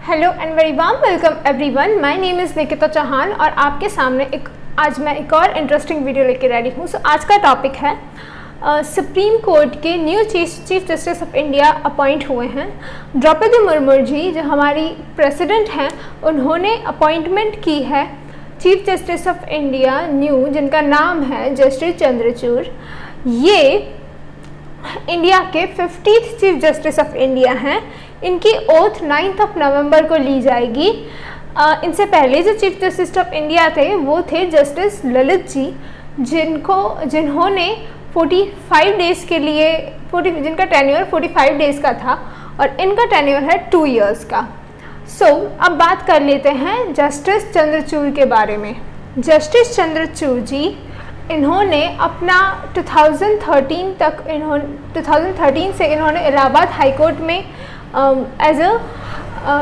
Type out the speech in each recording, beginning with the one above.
Hello and very warm welcome everyone. My name is Nikita Chauhan और आपके सामने आज मैं एक और इंटरेस्टिंग वीडियो लेकर रेडी हूँ। सो आज का टॉपिक है सुप्रीम कोर्ट के new chief justice of India appoint हुए हैं। द्रौपदी मुर्मू जी जो हमारी प्रेसिडेंट हैं, उन्होंने अपॉइंटमेंट की है chief justice of India new, जिनका नाम है जस्टिस चंद्रचूड़। ये इंडिया के 50th chief justice of India हैं। इनकी ओथ 9 नवंबर को ली जाएगी। इनसे पहले जो चीफ जस्टिस ऑफ इंडिया थे वो थे जस्टिस ललित जी, जिन्होंने 45 डेज़ के लिए जिनका टेन्योर 45 डेज़ का था और इनका टेन्योर है 2 इयर्स का। अब बात कर लेते हैं जस्टिस चंद्रचूड़ के बारे में। जस्टिस चंद्रचूड़ जी इन्होंने अपना 2013 से इन्होंने इलाहाबाद हाई कोर्ट में as a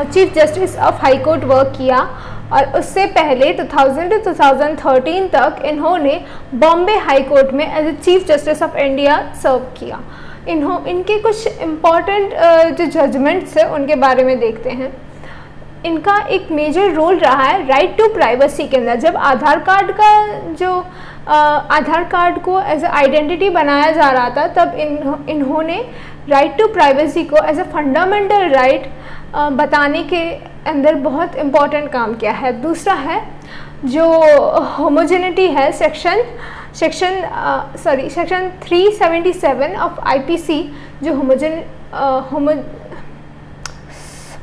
chief justice of High Court work किया और उससे पहले 2000 से 2013 तक इन्होंने बॉम्बे हाई कोर्ट में as a chief justice of India serve किया। इनके कुछ इम्पॉर्टेंट जो जजमेंट्स हैं उनके बारे में देखते हैं। इनका एक मेजर रोल रहा है राइट टू प्राइवेसी के अंदर। जब आधार कार्ड को एज अ आइडेंटिटी बनाया जा रहा था, तब इन्होंने राइट टू प्राइवेसी को एज अ फंडामेंटल राइट बताने के अंदर बहुत इम्पॉर्टेंट काम किया है। दूसरा है जो होमोजेनिटी है, सेक्शन 377 ऑफ आईपीसी, जो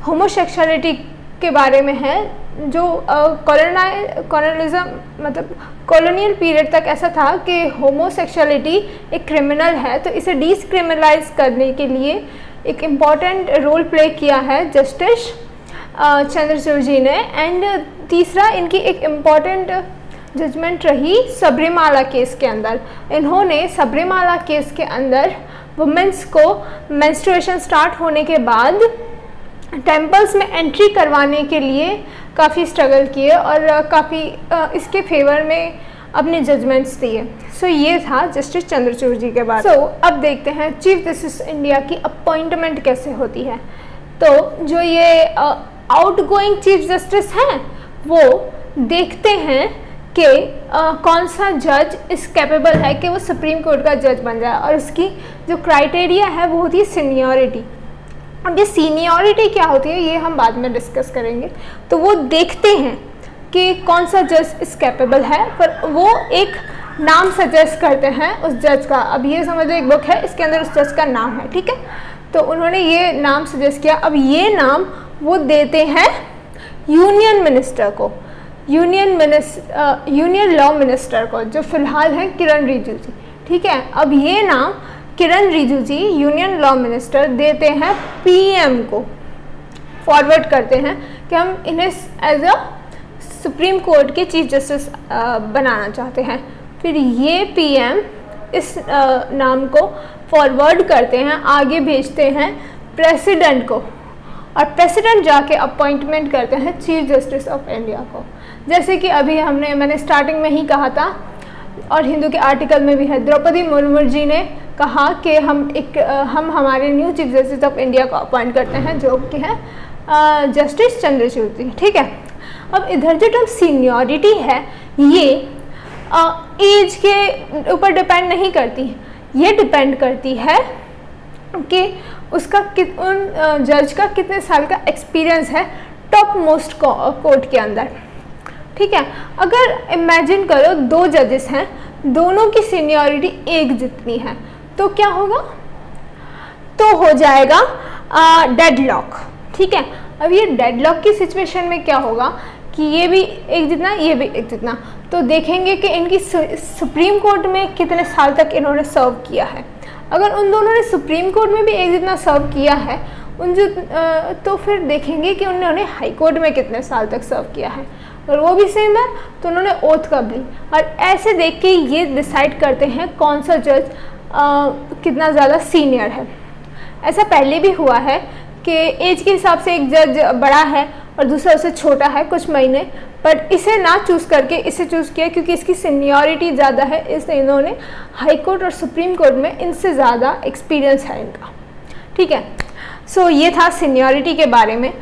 होमोसेक्सुअलिटी के बारे में है, जो कॉलोनियलिज्म मतलब कॉलोनियल पीरियड तक ऐसा था कि होमोसेक्सुअलिटी एक क्रिमिनल है, तो इसे डिस्क्रिमिनलाइज करने के लिए एक इम्पॉर्टेंट रोल प्ले किया है जस्टिस चंद्रचूड़ जी ने। एंड तीसरा इनकी एक इम्पॉर्टेंट जजमेंट रही सबरीमाला केस के अंदर। इन्होंने सबरीमाला केस के अंदर वुमेन्स को मेंस्ट्रुएशन स्टार्ट होने के बाद टेम्पल्स में एंट्री करवाने के लिए काफ़ी स्ट्रगल किए और काफ़ी इसके फेवर में अपने जजमेंट्स दिए। ये था जस्टिस चंद्रचूड़ जी के बारे में। अब देखते हैं चीफ जस्टिस इंडिया की अपॉइंटमेंट कैसे होती है। तो जो ये आउटगोइंग चीफ जस्टिस हैं वो देखते हैं कि कौन सा जज इस कैपेबल है कि वो सुप्रीम कोर्ट का जज बन जाए, और उसकी जो क्राइटेरिया है वो होती है सीनियरिटी। अब ये सीनियरिटी क्या होती है ये हम बाद में डिस्कस करेंगे। तो वो देखते हैं कि कौन सा जज इस कैपेबल है, पर वो एक नाम सजेस्ट करते हैं उस जज का। अब ये समझ लो एक बुक है, इसके अंदर उस जज का नाम है, ठीक है। तो उन्होंने ये नाम सजेस्ट किया। अब ये नाम वो देते हैं यूनियन मिनिस्टर को, यूनियन लॉ मिनिस्टर को, जो फिलहाल हैं किरण रिजिजू जी, ठीक है। अब ये नाम किरण रिजिजू जी यूनियन लॉ मिनिस्टर देते हैं पीएम को, फॉरवर्ड करते हैं कि हम इन्हें एज अ सुप्रीम कोर्ट के चीफ जस्टिस बनाना चाहते हैं। फिर ये पीएम इस नाम को फॉरवर्ड करते हैं, आगे भेजते हैं प्रेसिडेंट को, और प्रेसिडेंट जाके अपॉइंटमेंट करते हैं चीफ जस्टिस ऑफ इंडिया को। जैसे कि अभी मैंने स्टार्टिंग में ही कहा था और हिंदू के आर्टिकल में भी है, द्रौपदी मुर्मू जी ने कहा कि हम हमारे new chief justice of India को अपॉइंट करते हैं, जो कि है जस्टिस चंद्रचूड़ जी, ठीक है। अब इधर जो टर्म सीनियरिटी है ये एज के ऊपर डिपेंड नहीं करती, ये डिपेंड करती है कि उसका उन जज का कितने साल का एक्सपीरियंस है टॉप मोस्ट कोर्ट के अंदर, ठीक है। अगर इमेजिन करो 2 जजेस हैं, दोनों की सीनियरिटी एक जितनी है, तो क्या होगा? तो हो जाएगा डेडलॉक, ठीक है। अब ये डेडलॉक की सिचुएशन में क्या होगा कि ये भी एक जितना, ये भी एक जितना, तो देखेंगे कि इनकी सुप्रीम कोर्ट में कितने साल तक इन्होंने सर्व किया है। अगर उन दोनों ने सुप्रीम कोर्ट में भी एक जितना सर्व किया है तो फिर देखेंगे कि उन्होंने हाई कोर्ट में कितने साल तक सर्व किया है, और वो भी सेम है तो उन्होंने ओथ कब ली, और ऐसे देख के ये डिसाइड करते हैं कौन सा जज कितना ज़्यादा सीनियर है। ऐसा पहले भी हुआ है कि एज के हिसाब से एक जज बड़ा है और दूसरा उससे छोटा है कुछ महीने, बट इसे ना चूज़ करके इसे चूज़ किया क्योंकि इसकी सीनियरिटी ज़्यादा है, इसलिए इन्होंने हाई कोर्ट और सुप्रीम कोर्ट में इनसे ज़्यादा एक्सपीरियंस है इनका, ठीक है। ये था सीनियरिटी के बारे में।